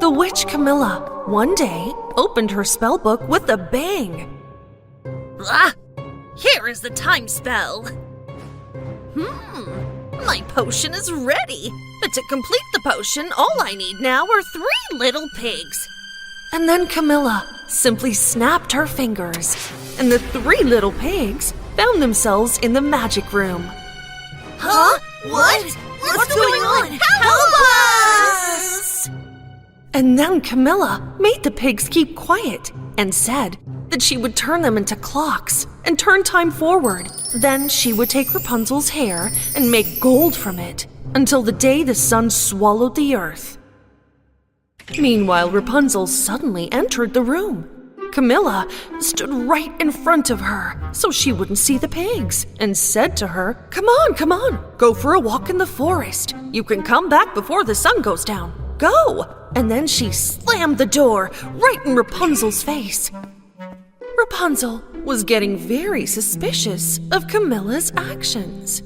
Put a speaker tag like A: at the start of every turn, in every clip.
A: The witch Camilla one day opened her spellbook with a bang.
B: Here is the time spell. My potion is ready. But to complete the potion, all I need now are 3 little pigs.
A: And then Camilla simply snapped her fingers, and the 3 little pigs found themselves in the magic room.
B: Huh? What? What's going on? Help us!
A: And then Camilla made the pigs keep quiet and said that she would turn them into clocks and turn time forward. Then she would take Rapunzel's hair and make gold from it until the day the sun swallowed the earth. Meanwhile, Rapunzel suddenly entered the room. Camilla stood right in front of her so she wouldn't see the pigs and said to her, come on, go for a walk in the forest. You can come back before the sun goes down. Go! And then she slammed the door right in Rapunzel's face. Rapunzel was getting very suspicious of Camilla's actions.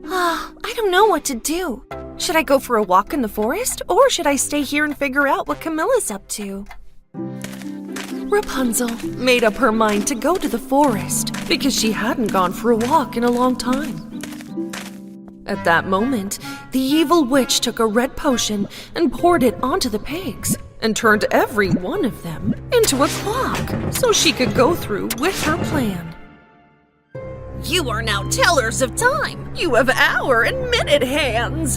A: I don't know what to do. Should I go for a walk in the forest, or should I stay here and figure out what Camilla's up to? Rapunzel made up her mind to go to the forest because she hadn't gone for a walk in a long time. At that moment, the evil witch took a red potion and poured it onto the pigs and turned every one of them into a clock so she could go through with her plan.
B: You are now tellers of time. You have hour and minute hands.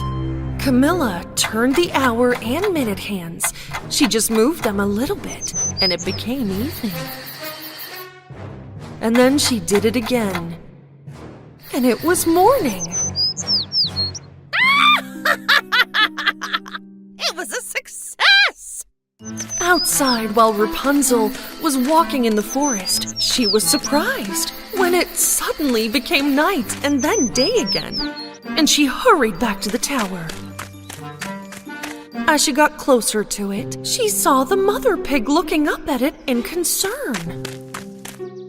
A: Camilla turned the hour and minute hands. She just moved them a little bit, and it became evening. And then she did it again, and it was morning.
B: It was a success!
A: Outside, while Rapunzel was walking in the forest, she was surprised when it suddenly became night and then day again, and she hurried back to the tower. As she got closer to it, she saw the mother pig looking up at it in concern.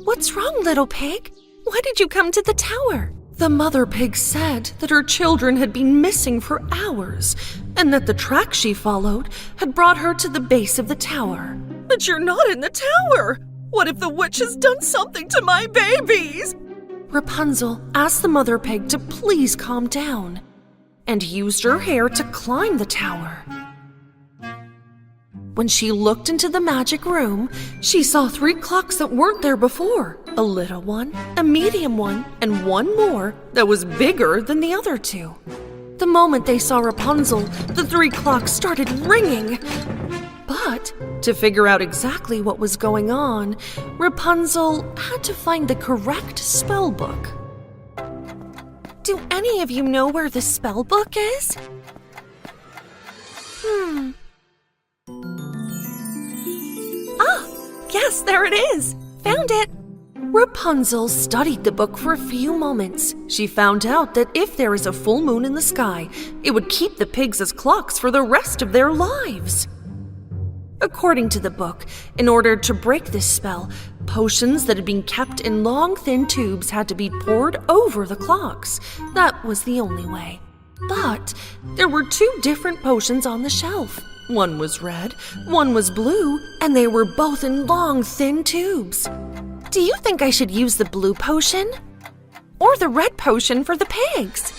A: What's wrong, little pig? Why did you come to the tower? The mother pig said that her children had been missing for hours and that the track she followed had brought her to the base of the tower.
B: But you're not in the tower! What if the witch has done something to my babies?
A: Rapunzel asked the mother pig to please calm down and used her hair to climb the tower. When she looked into the magic room, she saw 3 clocks that weren't there before. A little one, a medium one, and one more that was bigger than the other 2. The moment they saw Rapunzel, the 3 clocks started ringing. But to figure out exactly what was going on, Rapunzel had to find the correct spell book. Do any of you know where the spell book is? Yes, there it is! Found it! Rapunzel studied the book for a few moments. She found out that if there is a full moon in the sky, it would keep the pigs as clocks for the rest of their lives. According to the book, in order to break this spell, potions that had been kept in long, thin tubes had to be poured over the clocks. That was the only way. But there were 2 different potions on the shelf. One was red, one was blue, and they were both in long, thin tubes. Do you think I should use the blue potion? Or the red potion for the pigs?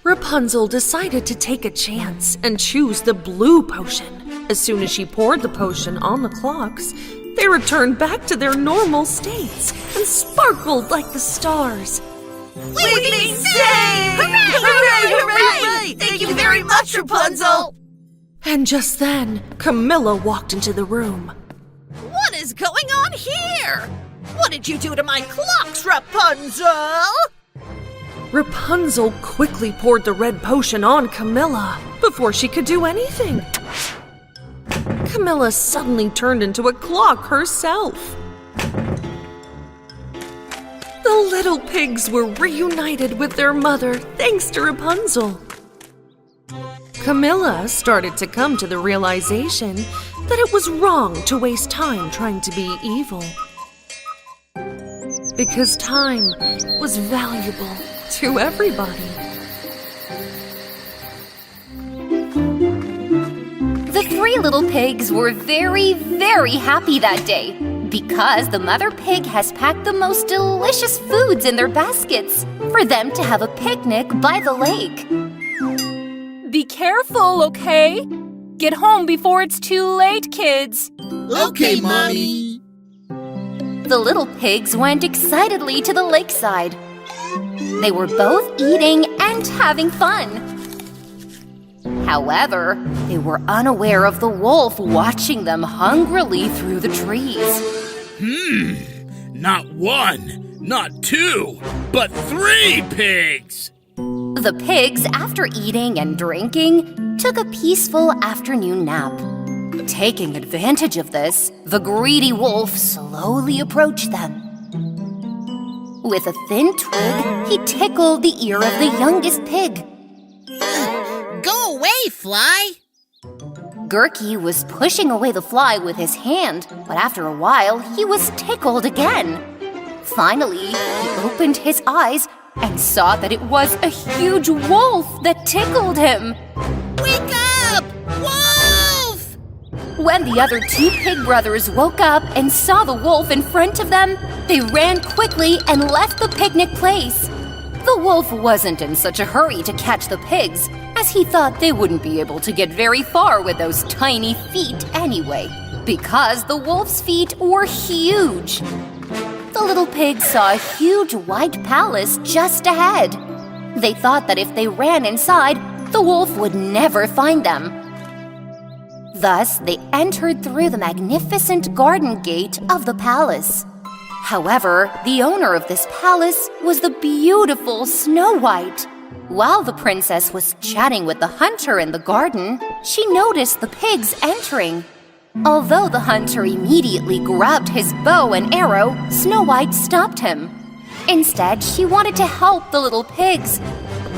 A: Rapunzel decided to take a chance and choose the blue potion. As soon as she poured the potion on the clocks, they returned back to their normal states and sparkled like the stars.
B: We've been saved! Hooray! Thank you very much, Rapunzel!
A: And just then, Camilla walked into the room.
B: What is going on here? What did you do to my clocks, Rapunzel?
A: Rapunzel quickly poured the red potion on Camilla before she could do anything. Camilla suddenly turned into a clock herself. The little pigs were reunited with their mother thanks to Rapunzel. Camilla started to come to the realization that it was wrong to waste time trying to be evil. Because time was valuable to everybody.
C: The three little pigs were very, very happy that day because the mother pig has packed the most delicious foods in their baskets for them to have a picnic by the lake.
D: Be careful, okay? Get home before it's too late, kids.
E: Okay, Mommy.
C: The little pigs went excitedly to the lakeside. They were both eating and having fun. However, they were unaware of the wolf watching them hungrily through the trees.
E: Not one, not two, but 3 pigs!
C: The pigs, after eating and drinking, took a peaceful afternoon nap. Taking advantage of this, the greedy wolf slowly approached them. With a thin twig, he tickled the ear of the youngest pig.
B: Go away, fly!
C: Gurky was pushing away the fly with his hand, but after a while, he was tickled again. Finally, he opened his eyes and saw that it was a huge wolf that tickled him.
B: Wake up! Wolf!
C: When the other 2 pig brothers woke up and saw the wolf in front of them, they ran quickly and left the picnic place. The wolf wasn't in such a hurry to catch the pigs, as he thought they wouldn't be able to get very far with those tiny feet anyway, because the wolf's feet were huge. The little pigs saw a huge white palace just ahead. They thought that if they ran inside, the wolf would never find them. Thus, they entered through the magnificent garden gate of the palace. However, the owner of this palace was the beautiful Snow White. While the princess was chatting with the hunter in the garden, she noticed the pigs entering. Although the hunter immediately grabbed his bow and arrow, Snow White stopped him. Instead, she wanted to help the little pigs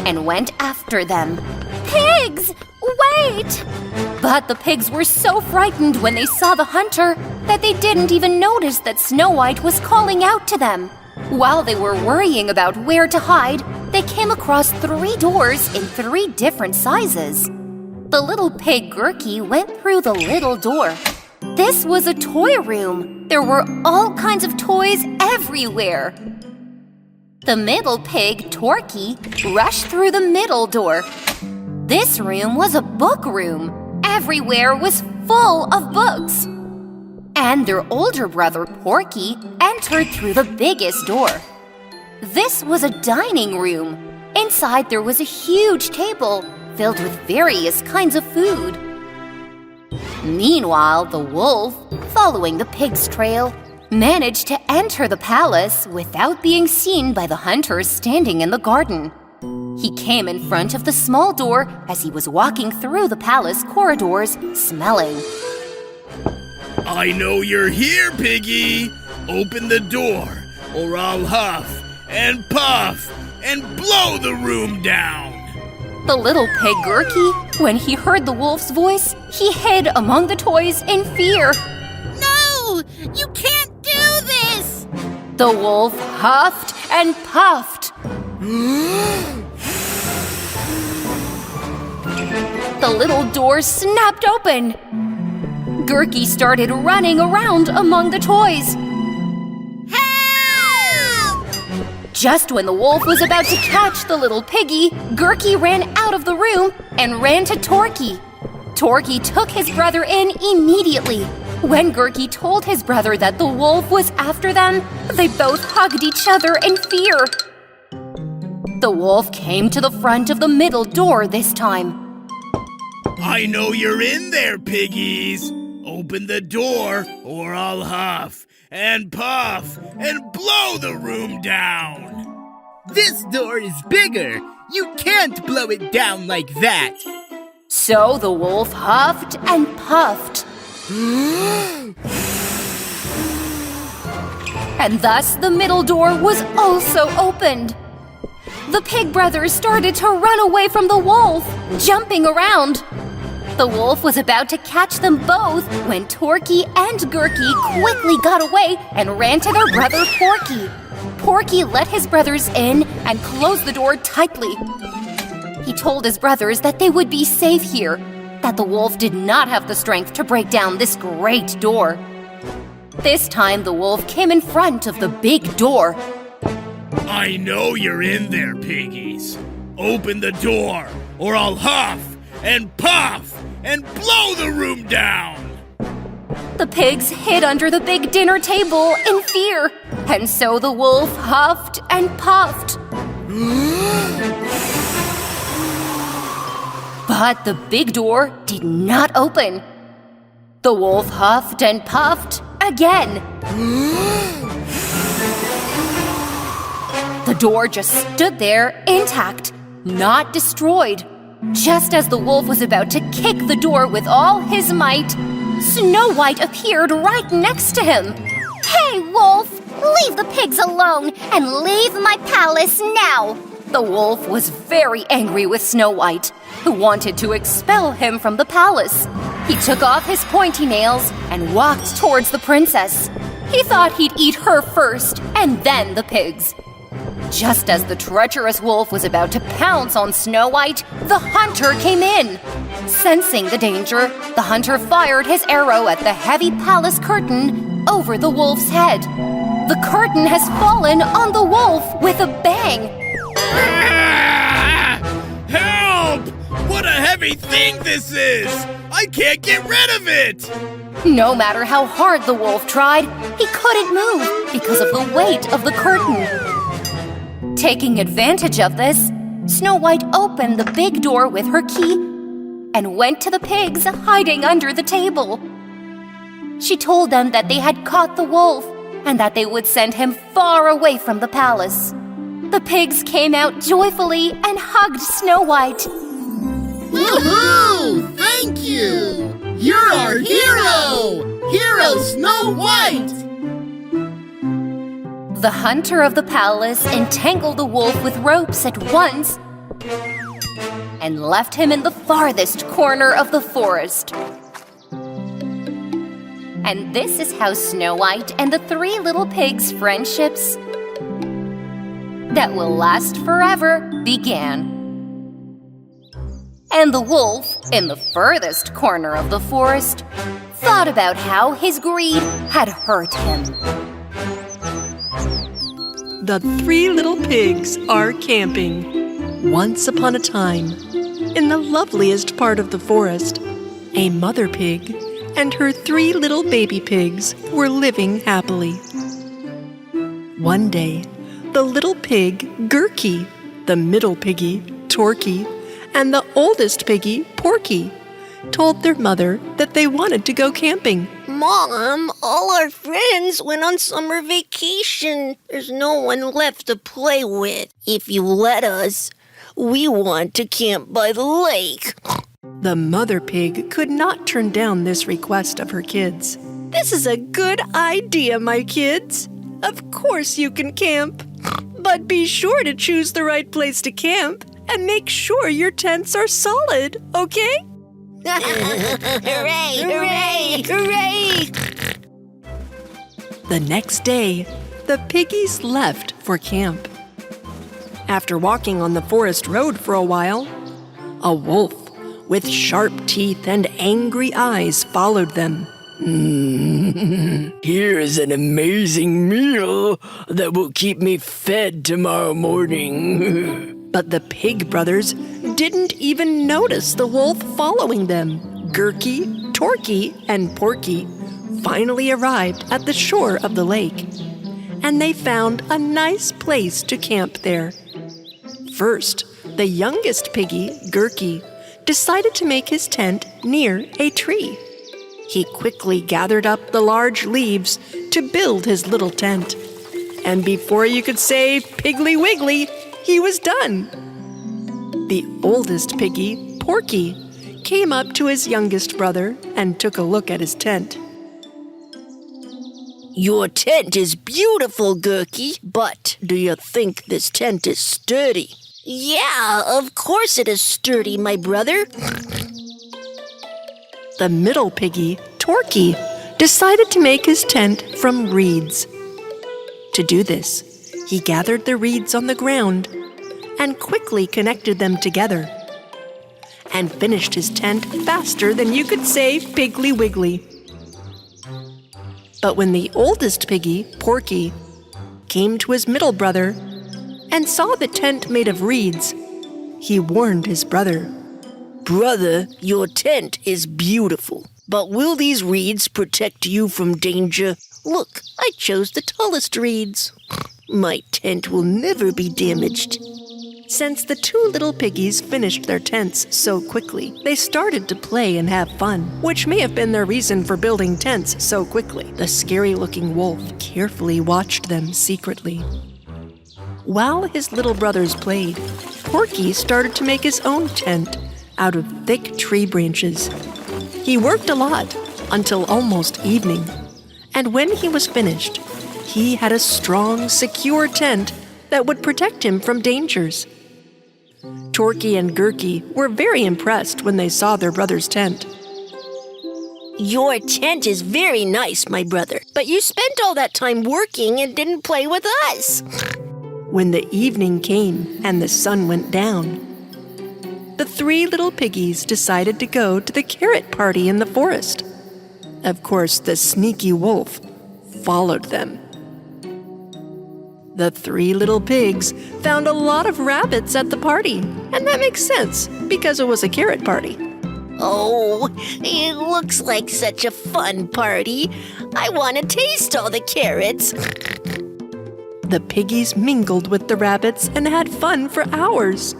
C: and went after them. Pigs! Wait! But the pigs were so frightened when they saw the hunter that they didn't even notice that Snow White was calling out to them. While they were worrying about where to hide, they came across 3 doors in 3 different sizes. The little pig Gurky went through the little door. This was a toy room. There were all kinds of toys everywhere. The middle pig, Torky, rushed through the middle door. This room was a book room. Everywhere was full of books. And their older brother, Porky, entered through the biggest door. This was a dining room. Inside there was a huge table filled with various kinds of food. Meanwhile, the wolf, following the pig's trail, managed to enter the palace without being seen by the hunters standing in the garden. He came in front of the small door as he was walking through the palace corridors, smelling.
E: I know you're here, Piggy! Open the door, or I'll huff and puff and blow the room down!
C: The little pig Gurky, when he heard the wolf's voice, he hid among the toys in fear.
B: No! You can't do this!
C: The wolf huffed and puffed. The little door snapped open. Gurky started running around among the toys.
B: Help!
C: Just when the wolf was about to catch the little piggy, Gurky ran out of the room and ran to Torky. Torky took his brother in immediately. When Gurky told his brother that the wolf was after them, they both hugged each other in fear. The wolf came to the front of the middle door this time.
E: I know you're in there, piggies! Open the door, or I'll huff and puff and blow the room down!
F: This door is bigger! You can't blow it down like that!
C: So the wolf huffed and puffed. And thus the middle door was also opened. The pig brothers started to run away from the wolf, jumping around. The wolf was about to catch them both when Torky and Gurky quickly got away and ran to their brother Porky. Porky let his brothers in and closed the door tightly. He told his brothers that they would be safe here, that the wolf did not have the strength to break down this great door. This time, the wolf came in front of the big door.
E: I know you're in there, piggies. Open the door, or I'll huff and puff and blow the room down.
C: The pigs hid under the big dinner table in fear, and so the wolf huffed and puffed. But the big door did not open. The wolf huffed and puffed again. The door just stood there intact, not destroyed. Just as the wolf was about to kick the door with all his might, Snow White appeared right next to him.
G: Hey, Wolf! Leave the pigs alone and leave my palace now!
C: The wolf was very angry with Snow White, who wanted to expel him from the palace. He took off his pointy nails and walked towards the princess. He thought he'd eat her first and then the pigs. Just as the treacherous wolf was about to pounce on Snow White, the hunter came in. Sensing the danger, the hunter fired his arrow at the heavy palace curtain over the wolf's head. The curtain has fallen on the wolf with a bang.
E: Help! What a heavy thing this is! I can't get rid of it!
C: No matter how hard the wolf tried, he couldn't move because of the weight of the curtain. Taking advantage of this, Snow White opened the big door with her key and went to the pigs hiding under the table. She told them that they had caught the wolf and that they would send him far away from the palace. The pigs came out joyfully and hugged Snow White.
F: Woohoo! Thank you! You're our hero! Hero Snow White!
C: The hunter of the palace entangled the wolf with ropes at once and left him in the farthest corner of the forest. And this is how Snow White and the three little pigs' friendships that will last forever began. And the wolf, in the furthest corner of the forest, thought about how his greed had hurt him.
A: The three little pigs are camping. Once upon a time, in the loveliest part of the forest, a mother pig and her three little baby pigs were living happily. One day, the little pig, Gurky, the middle piggy, Torky, and the oldest piggy, Porky, told their mother that they wanted to go camping.
B: Mom, all our friends went on summer vacation. There's no one left to play with. If you let us, we want to camp by the lake.
A: The mother pig could not turn down this request of her kids. This is a good idea, my kids. Of course you can camp. But be sure to choose the right place to camp and make sure your tents are solid, okay?
B: Hooray! Hooray! Hooray!
A: The next day, the piggies left for camp. After walking on the forest road for a while, a wolf with sharp teeth and angry eyes followed them.
H: Here's an amazing meal that will keep me fed tomorrow morning.
A: But the pig brothers didn't even notice the wolf following them. Gurky, Torky, and Porky finally arrived at the shore of the lake, and they found a nice place to camp there. First, the youngest piggy, Gurky, decided to make his tent near a tree. He quickly gathered up the large leaves to build his little tent. And before you could say piggly wiggly, he was done. The oldest piggy, Porky, came up to his youngest brother and took a look at his tent.
B: Your tent is beautiful, Gurky, but do you think this tent is sturdy? Yeah, of course it is sturdy, my brother.
A: The middle piggy, Torky, decided to make his tent from reeds. To do this, he gathered the reeds on the ground and quickly connected them together. and finished his tent faster than you could say Piggly Wiggly. But when the oldest piggy, Porky, came to his middle brother and saw the tent made of reeds, he warned his brother.
B: Brother, your tent is beautiful, but will these reeds protect you from danger? Look, I chose the tallest reeds. My tent will never be damaged.
A: Since the two little piggies finished their tents so quickly, they started to play and have fun, which may have been their reason for building tents so quickly. The scary-looking wolf carefully watched them secretly. While his little brothers played, Porky started to make his own tent out of thick tree branches. He worked a lot until almost evening, and when he was finished, he had a strong, secure tent that would protect him from dangers. Torky and Gurky were very impressed when they saw their brother's tent.
B: Your tent is very nice, my brother, but you spent all that time working and didn't play with us.
A: When the evening came and the sun went down, the three little piggies decided to go to the carrot party in the forest. Of course, the sneaky wolf followed them. The three little pigs found a lot of rabbits at the party, and that makes sense because it was a carrot party.
B: Oh, it looks like such a fun party. I want to taste all the carrots.
A: The piggies mingled with the rabbits and had fun for hours.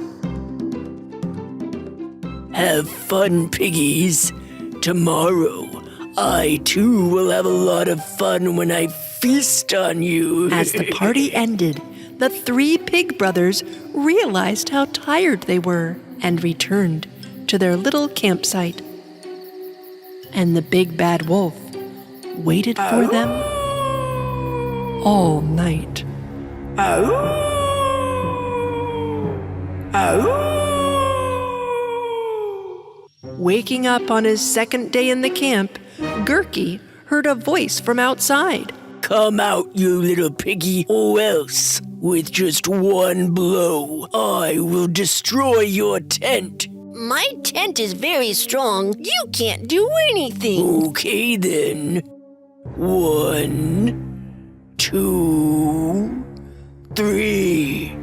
H: Have fun, piggies. Tomorrow, I too will have a lot of fun when I feast on you.
A: As the party ended, the three pig brothers realized how tired they were and returned to their little campsite. And the big bad wolf waited for them all night. Waking up on his second day in the camp, Gurky heard a voice from outside.
H: Come out, you little piggy, or else, with just one blow, I will destroy your tent.
B: My tent is very strong. You can't do anything.
H: Okay, then. 1, 2, 3.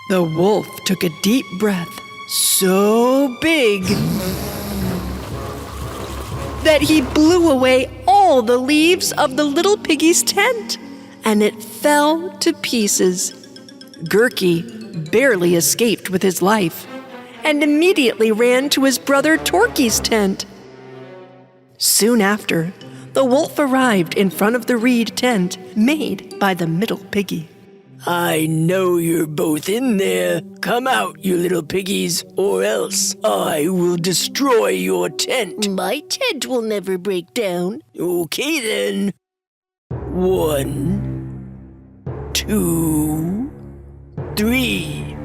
A: The wolf took a deep breath, so big that he blew away all the leaves of the little piggy's tent, and it fell to pieces. Gurky barely escaped with his life and immediately ran to his brother Torky's tent. Soon after, the wolf arrived in front of the reed tent made by the middle piggy.
H: I know you're both in there. Come out, you little piggies, or else I will destroy your tent.
B: My tent will never break down.
H: Okay, then. 1, 2, 3.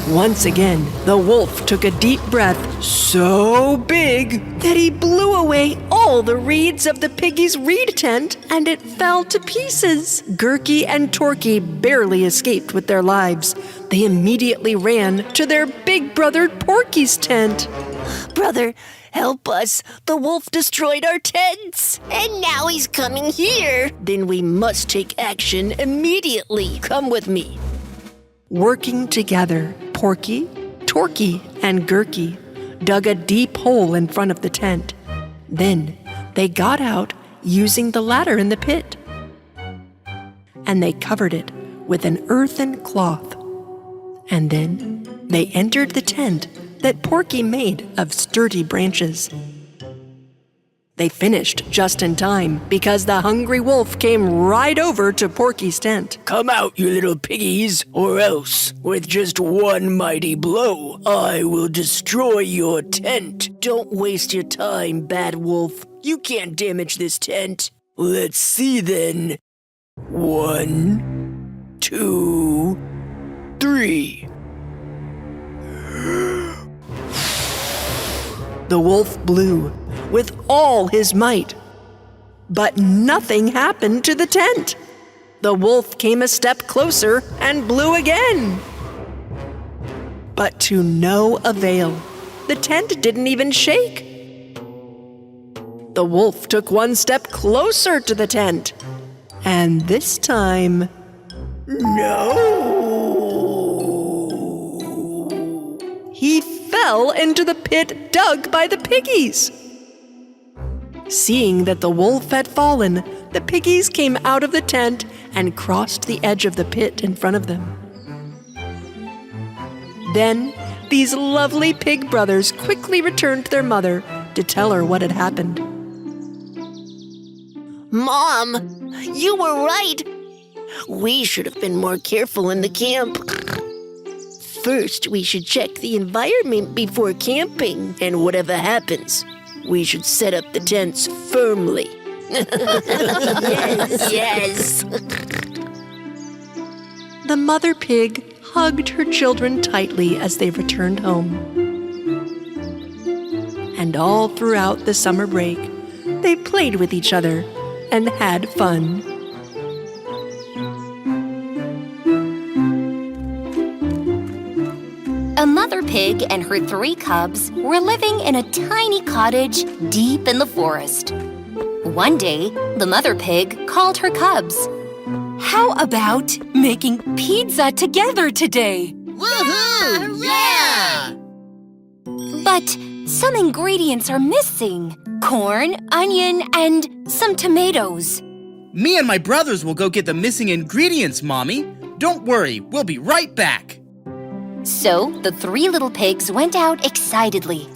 A: Once again, the wolf took a deep breath so big that he blew away all the reeds of the piggy's reed tent, and it fell to pieces. Gurky and Torky barely escaped with their lives. They immediately ran to their big brother Porky's tent.
B: Brother, help us. The wolf destroyed our tents. And now he's coming here. Then we must take action immediately. Come with me.
A: Working together, Porky, Torky, and Gurky dug a deep hole in front of the tent. Then they got out using the ladder in the pit, and they covered it with an earthen cloth. And then they entered the tent that Porky made of sturdy branches. They finished just in time because the hungry wolf came right over to Porky's tent.
H: Come out, you little piggies, or else, with just one mighty blow, I will destroy your tent.
B: Don't waste your time, bad wolf. You can't damage this tent.
H: Let's see then. 1, 2, 3.
A: The wolf blew with all his might, but nothing happened to the tent. The wolf came a step closer and blew again, But to no avail. The tent didn't even shake. The wolf took one step closer to the tent. And this time,
H: No!
A: he fell into the pit dug by the piggies. Seeing that the wolf had fallen, the piggies came out of the tent and crossed the edge of the pit in front of them. Then, these lovely pig brothers quickly returned to their mother to tell her what had happened.
B: Mom, you were right. We should have been more careful in the camp. First, we should check the environment before camping, and whatever happens, we should set up the tents firmly. Yes.
A: The mother pig hugged her children tightly as they returned home. And all throughout the summer break, they played with each other and had fun.
C: A mother pig and her 3 cubs were living in a tiny cottage deep in the forest. One day, the mother pig called her cubs.
D: How about making pizza together today?
F: Woohoo! Yeah!
C: But some ingredients are missing. Corn, onion, and some tomatoes.
I: Me and my brothers will go get the missing ingredients, Mommy. Don't worry, we'll be right back.
C: So the 3 little pigs went out excitedly.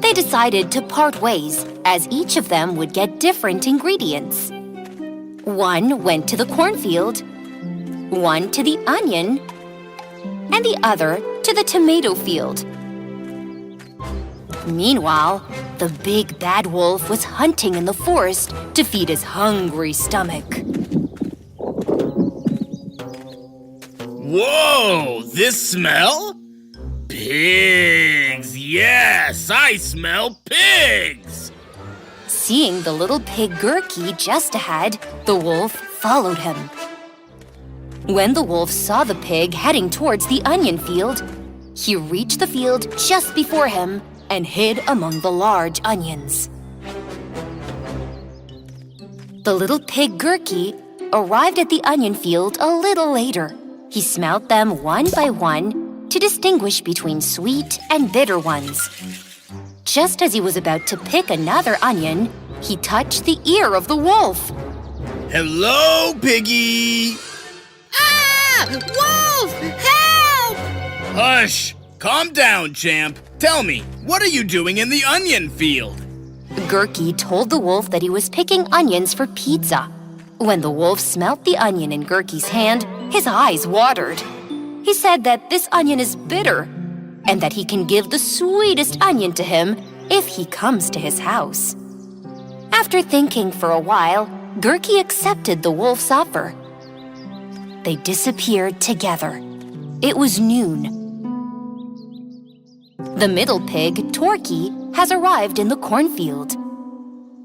C: They decided to part ways, as each of them would get different ingredients. One went to the cornfield, one to the onion, and the other to the tomato field. Meanwhile, the big bad wolf was hunting in the forest to feed his hungry stomach.
E: Whoa, this smell? Pigs! Yes, I smell pigs!
C: Seeing the little pig Gurky just ahead, the wolf followed him. When the wolf saw the pig heading towards the onion field, he reached the field just before him and hid among the large onions. The little pig Gurky arrived at the onion field a little later. He smelt them one by one to distinguish between sweet and bitter ones. Just as he was about to pick another onion, he touched the ear of the wolf.
E: Hello, piggy!
F: Ah! Wolf! Help!
E: Hush! Calm down, champ. Tell me, what are you doing in the onion field?
C: Gurky told the wolf that he was picking onions for pizza. When the wolf smelt the onion in Gurky's hand, his eyes watered. He said that this onion is bitter and that he can give the sweetest onion to him if he comes to his house. After thinking for a while, Gurky accepted the wolf's offer. They disappeared together. It was noon. The middle pig, Torky, has arrived in the cornfield.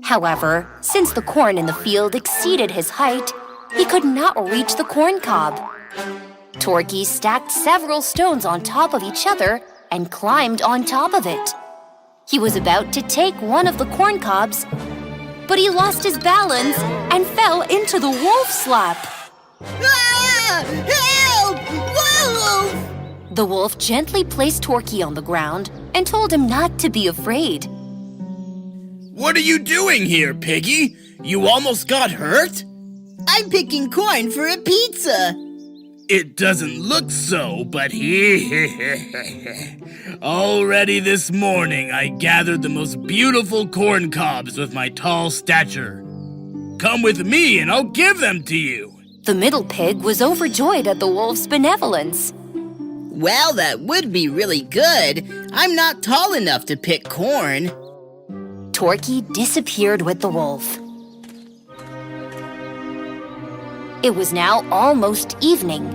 C: However, since the corn in the field exceeded his height, he could not reach the corn cob. Torky stacked several stones on top of each other and climbed on top of it. He was about to take one of the corn cobs, but he lost his balance and fell into the wolf's lap.
F: Ah! Help! Wolf!
C: The wolf gently placed Torky on the ground and told him not to be afraid.
E: What are you doing here, piggy? You almost got hurt?
F: I'm picking corn for a pizza.
E: It doesn't look so, but already this morning I gathered the most beautiful corn cobs with my tall stature. Come with me and I'll give them to you.
C: The middle pig was overjoyed at the wolf's benevolence.
F: Well, that would be really good. I'm not tall enough to pick corn.
C: Torky disappeared with the wolf. It was now almost evening.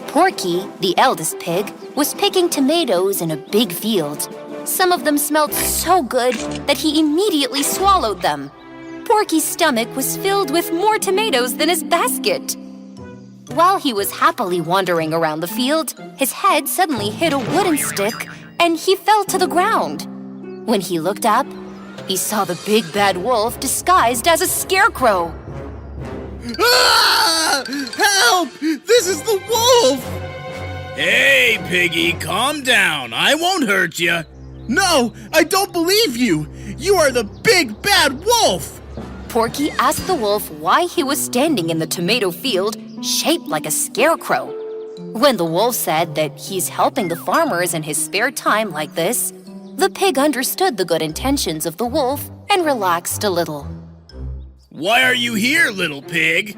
C: Porky, the eldest pig, was picking tomatoes in a big field. Some of them smelled so good that he immediately swallowed them. Porky's stomach was filled with more tomatoes than his basket. While he was happily wandering around the field, his head suddenly hit a wooden stick and he fell to the ground. When he looked up, he saw the big bad wolf disguised as a scarecrow.
I: Ah! Help! This is the wolf!
E: Hey, Piggy, calm down. I won't hurt you.
I: No, I don't believe you! You are the big bad wolf!
C: Porky asked the wolf why he was standing in the tomato field shaped like a scarecrow. When the wolf said that he's helping the farmers in his spare time like this, the pig understood the good intentions of the wolf and relaxed a little.
E: Why are you here, little pig?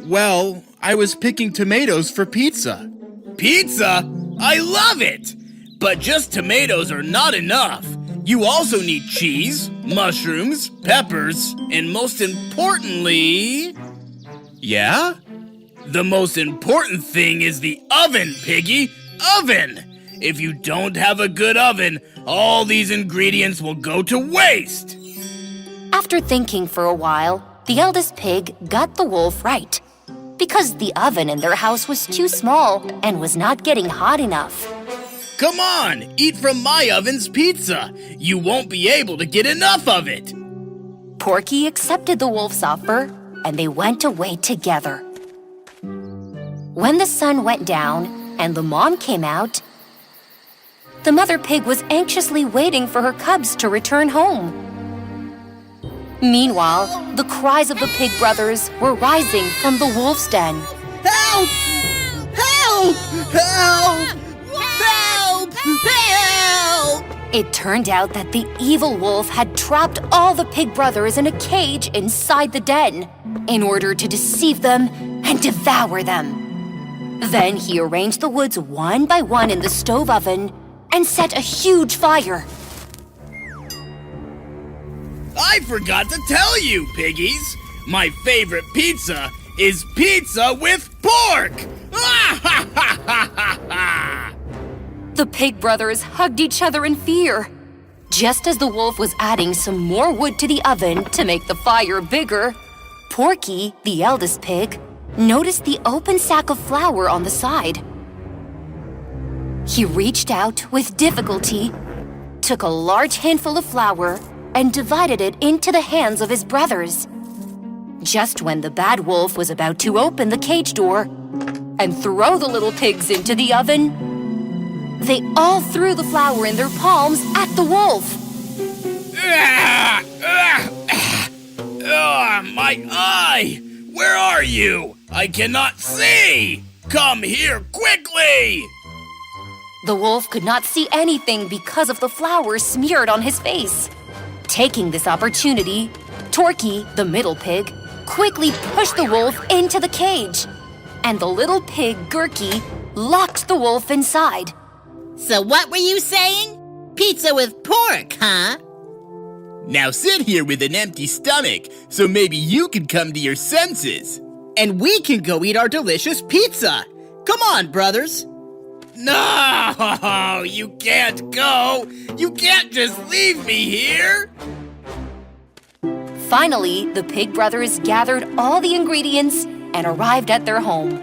I: Well, I was picking tomatoes for pizza.
E: Pizza? I love it! But just tomatoes are not enough. You also need cheese, mushrooms, peppers, and most importantly...
I: Yeah?
E: The most important thing is the oven, Piggy! Oven! If you don't have a good oven, all these ingredients will go to waste!
C: After thinking for a while, the eldest pig got the wolf right, because the oven in their house was too small and was not getting hot enough.
E: Come on, eat from my oven's pizza. You won't be able to get enough of it.
C: Porky accepted the wolf's offer, and they went away together. When the sun went down and the mom came out, the mother pig was anxiously waiting for her cubs to return home. Meanwhile, the cries of the pig brothers were rising from the wolf's den.
F: Help! Help! Help! Help! Help!
C: It turned out that the evil wolf had trapped all the pig brothers in a cage inside the den in order to deceive them and devour them. Then he arranged the woods one by one in the stove oven and set a huge fire.
E: I forgot to tell you, piggies. My favorite pizza is pizza with pork!
C: The pig brothers hugged each other in fear. Just as the wolf was adding some more wood to the oven to make the fire bigger, Porky, the eldest pig, noticed the open sack of flour on the side. He reached out with difficulty, took a large handful of flour, and divided it into the hands of his brothers. Just when the bad wolf was about to open the cage door and throw the little pigs into the oven, they all threw the flour in their palms at the wolf.
E: My eye! Where are you? I cannot see! Come here quickly!
C: The wolf could not see anything because of the flour smeared on his face. Taking this opportunity, Torky, the middle pig, quickly pushed the wolf into the cage, and the little pig, Gurky, locked the wolf inside.
F: So what were you saying? Pizza with pork, huh?
E: Now sit here with an empty stomach, so maybe you can come to your senses.
I: And we can go eat our delicious pizza. Come on, brothers.
E: No, you can't go. You can't just leave me here.
C: Finally, the pig brothers gathered all the ingredients and arrived at their home.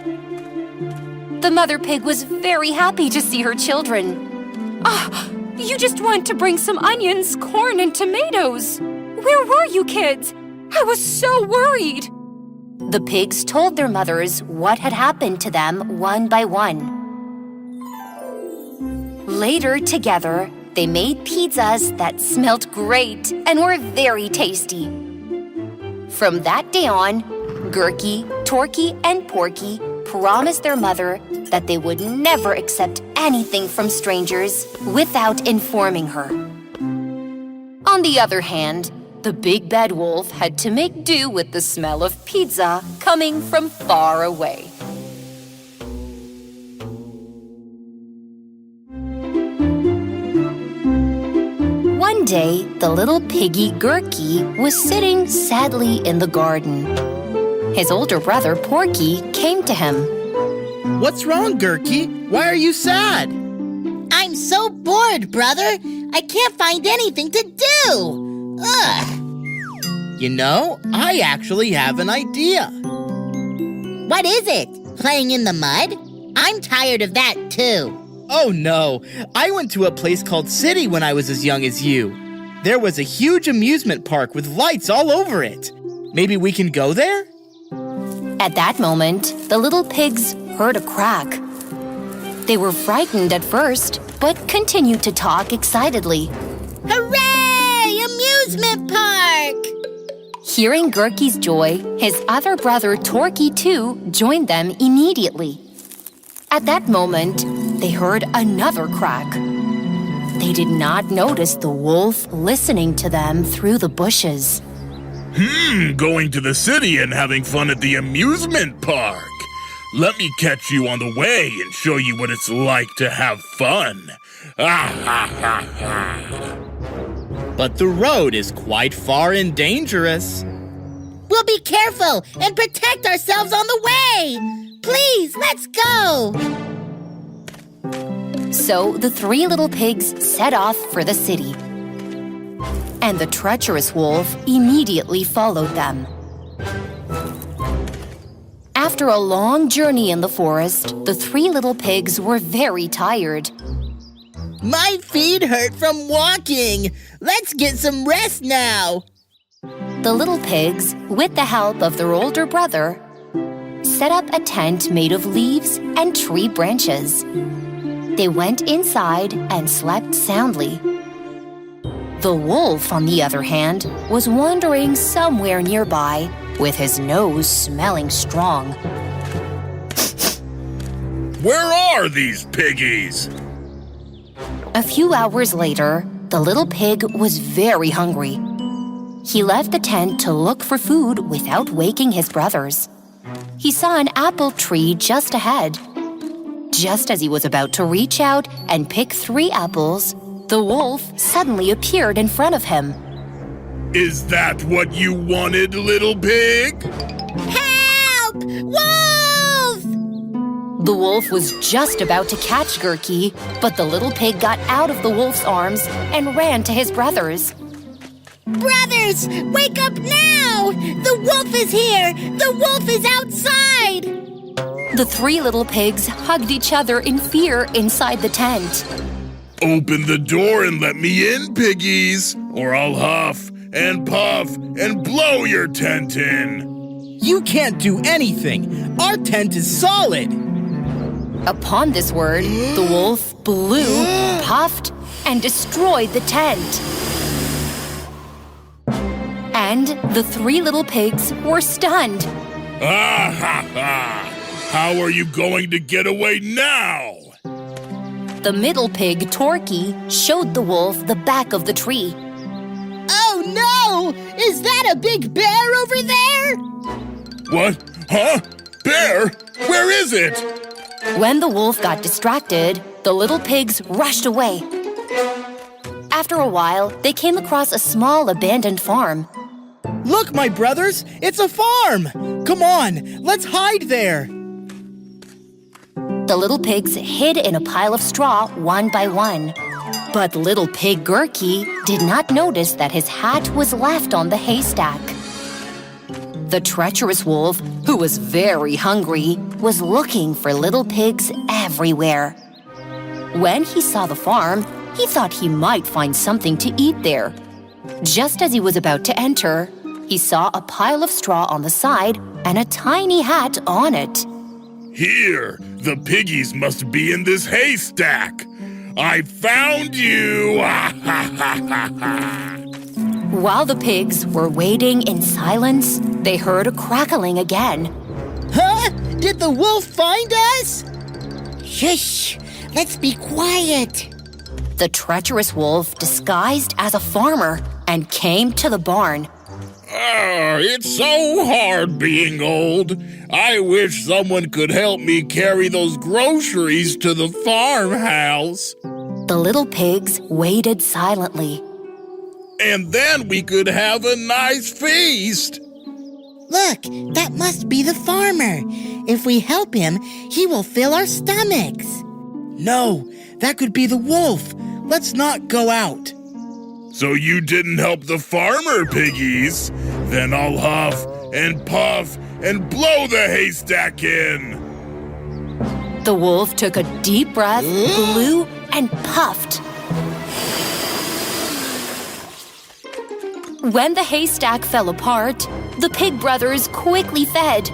C: The mother pig was very happy to see her children.
D: You just went to bring some onions, corn, and tomatoes. Where were you kids? I was so worried.
C: The pigs told their mothers what had happened to them one by one. Later, together, they made pizzas that smelled great and were very tasty. From that day on, Gurky, Torky, and Porky promised their mother that they would never accept anything from strangers without informing her. On the other hand, the big bad wolf had to make do with the smell of pizza coming from far away. One day, the little piggy Gurky was sitting sadly in the garden. His older brother, Porky, came to him.
I: What's wrong, Gurky? Why are you sad?
F: I'm so bored, brother. I can't find anything to do. Ugh.
I: You know, I actually have an idea.
F: What is it? Playing in the mud? I'm tired of that too.
I: Oh no, I went to a place called City when I was as young as you. There was a huge amusement park with lights all over it. Maybe we can go there?
C: At that moment, the little pigs heard a crack. They were frightened at first, but continued to talk excitedly.
F: Hooray! Amusement park!
C: Hearing Gurky's joy, his other brother Torky too joined them immediately. At that moment, they heard another crack. They did not notice the wolf listening to them through the bushes.
E: Going to the city and having fun at the amusement park. Let me catch you on the way and show you what it's like to have fun.
I: But the road is quite far and dangerous.
F: We'll be careful and protect ourselves on the way. Please, let's go.
C: So the three little pigs set off for the city. And the treacherous wolf immediately followed them. After a long journey in the forest, the three little pigs were very tired.
F: My feet hurt from walking. Let's get some rest now.
C: The little pigs, with the help of their older brother, set up a tent made of leaves and tree branches. They went inside and slept soundly. The wolf, on the other hand, was wandering somewhere nearby with his nose smelling strong.
E: Where are these piggies?
C: A few hours later, the little pig was very hungry. He left the tent to look for food without waking his brothers. He saw an apple tree just ahead. Just as he was about to reach out and pick 3 apples, the wolf suddenly appeared in front of him.
E: Is that what you wanted, little pig?
F: Help! Wolf!
C: The wolf was just about to catch Gurky, but the little pig got out of the wolf's arms and ran to his brothers.
F: Brothers, wake up now! The wolf is here! The wolf is outside!
C: The 3 little pigs hugged each other in fear inside the tent.
E: Open the door and let me in, piggies, or I'll huff and puff and blow your tent in.
I: You can't do anything. Our tent is solid.
C: Upon this word, the wolf blew, puffed, and destroyed the tent. And the 3 little pigs were stunned.
E: Ah ha ha! How are you going to get away now?
C: The middle pig, Torky, showed the wolf the back of the tree.
F: Oh no! Is that a big bear over there?
E: What? Huh? Bear? Where is it?
C: When the wolf got distracted, the little pigs rushed away. After a while, they came across a small abandoned farm.
I: Look, my brothers, it's a farm. Come on, let's hide there.
C: The little pigs hid in a pile of straw one by one. But little pig Gurky did not notice that his hat was left on the haystack. The treacherous wolf, who was very hungry, was looking for little pigs everywhere. When he saw the farm, he thought he might find something to eat there. Just as he was about to enter, he saw a pile of straw on the side and a tiny hat on it.
E: Here, the piggies must be in this haystack. I found you!
C: While the pigs were waiting in silence, they heard a crackling again.
F: Huh? Did the wolf find us? Shush! Let's be quiet.
C: The treacherous wolf disguised as a farmer and came to the barn.
E: It's so hard being old. I wish someone could help me carry those groceries to the farmhouse.
C: The little pigs waited silently.
E: And then we could have a nice feast.
F: Look, that must be the farmer. If we help him, he will fill our stomachs.
I: No, that could be the wolf. Let's not go out.
E: So you didn't help the farmer, piggies? Then I'll huff and puff and blow the haystack in.
C: The wolf took a deep breath, blew, and puffed. When the haystack fell apart, the pig brothers quickly fed.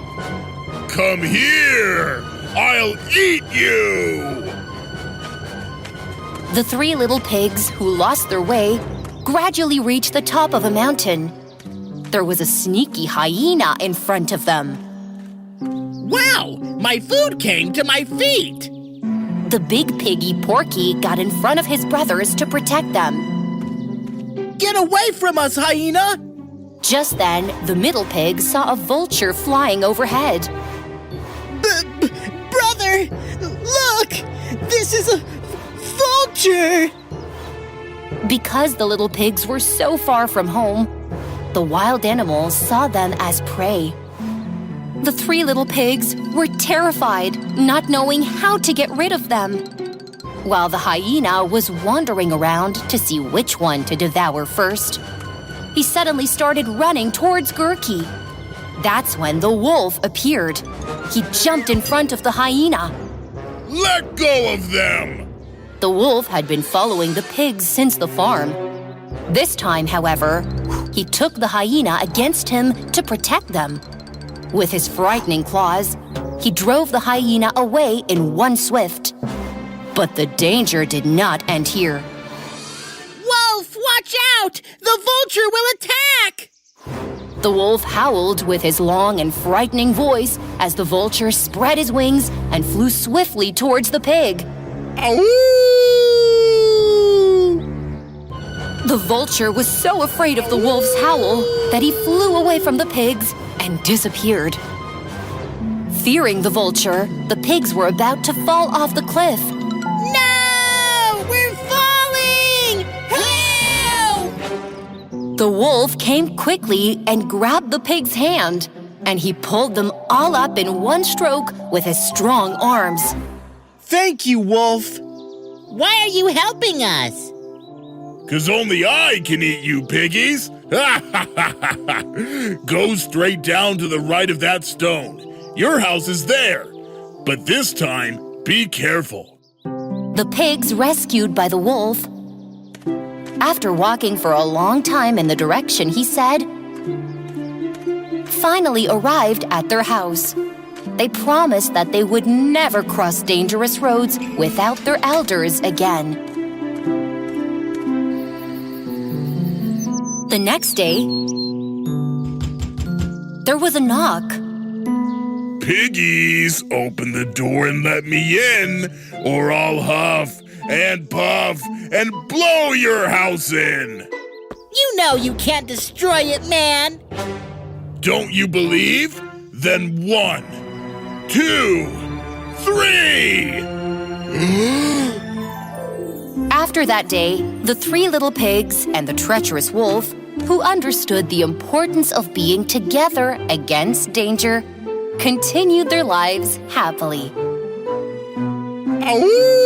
E: Come here! I'll eat you!
C: The three little pigs who lost their way gradually reached the top of a mountain. There was a sneaky hyena in front of them.
I: Wow! My food came to my feet!
C: The big piggy Porky got in front of his brothers to protect them.
I: Get away from us, hyena!
C: Just then, the middle pig saw a vulture flying overhead.
F: Brother, look! This is a vulture!
C: Because the little pigs were so far from home, the wild animals saw them as prey. The three little pigs were terrified, not knowing how to get rid of them. While the hyena was wandering around to see which one to devour first, he suddenly started running towards Gurky. That's when the wolf appeared. He jumped in front of the hyena.
E: Let go of them!
C: The wolf had been following the pigs since the farm. This time, however, he took the hyena against him to protect them. With his frightening claws, he drove the hyena away in one swift. But the danger did not end here.
F: Wolf, watch out! The vulture will attack!
C: The wolf howled with his long and frightening voice as the vulture spread his wings and flew swiftly towards the pig.
I: Ow!
C: The vulture was so afraid of the wolf's howl that he flew away from the pigs and disappeared. Fearing the vulture, the pigs were about to fall off the cliff.
F: No! We're falling! Help!
C: The wolf came quickly and grabbed the pig's hand, and he pulled them all up in one stroke with his strong arms.
I: Thank you, Wolf.
F: Why are you helping us?
E: 'Cause only I can eat you, piggies! Go straight down to the right of that stone. Your house is there. But this time, be careful.
C: The pigs rescued by the wolf. After walking for a long time in the direction he said, finally arrived at their house. They promised that they would never cross dangerous roads without their elders again. The next day, there was a knock.
E: Piggies, open the door and let me in, or I'll huff and puff and blow your house in.
F: You know you can't destroy it, man!
E: Don't you believe? Then 1, 2, 3!
C: After that day, the three little pigs and the treacherous wolf, who understood the importance of being together against danger, continued their lives happily.
I: Ow!